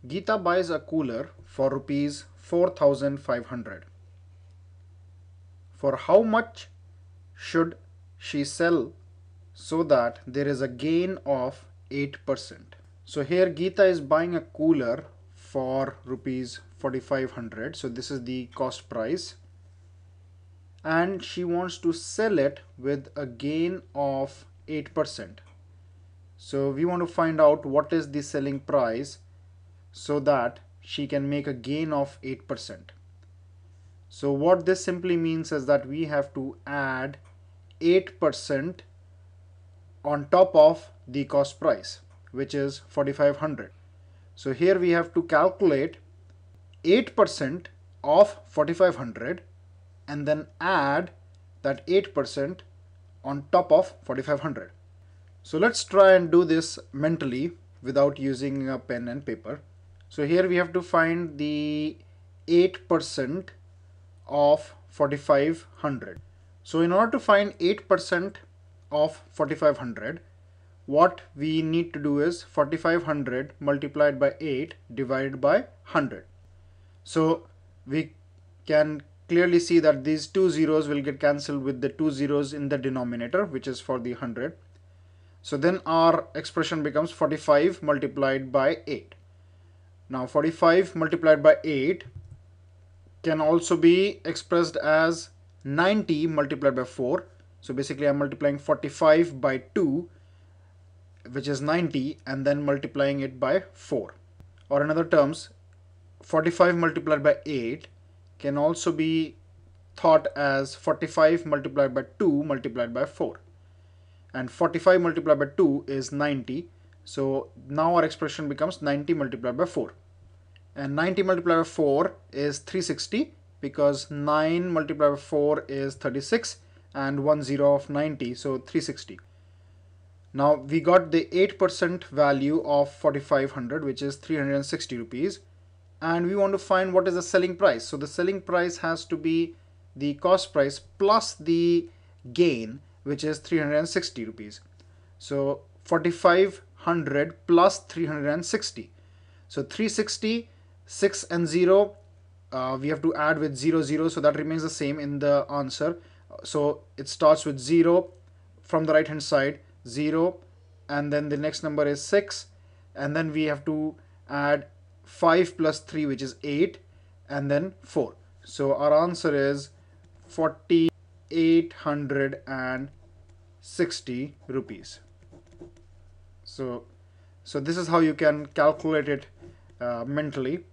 Geeta buys a cooler for rupees 4,500. For how much should she sell so that there is a gain of 8%? So here Geeta is buying a cooler for rupees 4,500. So this is the cost price. And she wants to sell it with a gain of 8%. So we want to find out what is the selling price so that she can make a gain of 8%. So what this simply means is that we have to add 8% on top of the cost price, which is 4,500. So here we have to calculate 8% of 4,500 and then add that 8% on top of 4,500. So let's try and do this mentally without using a pen and paper. So here we have to find the 8% of 4,500. So in order to find 8% of 4,500, what we need to do is 4,500 multiplied by 8 divided by 100. So we can clearly see that these two zeros will get cancelled with the two zeros in the denominator, which is for the 100. So then our expression becomes 45 multiplied by 8. Now 45 multiplied by 8 can also be expressed as 90 multiplied by 4. So basically I'm multiplying 45 by 2, which is 90, and then multiplying it by 4. Or in other terms, 45 multiplied by 8 can also be thought as 45 multiplied by 2 multiplied by 4. And 45 multiplied by 2 is 90. So now our expression becomes 90 multiplied by 4. And 90 multiplied by 4 is 360, because 9 multiplied by 4 is 36 and 1 0 of 90, so 360. Now we got the 8% value of 4,500, which is 360 rupees, and we want to find what is the selling price. So the selling price has to be the cost price plus the gain, which is 360 rupees. So 4,500 plus 360. So 360, 6 and 0, we have to add with 0 0, so that remains the same in the answer. So it starts with 0 from the right hand side, 0, and then the next number is 6, and then we have to add 5 plus 3, which is 8, and then 4. So our answer is 4,860 rupees. So this is how you can calculate it mentally.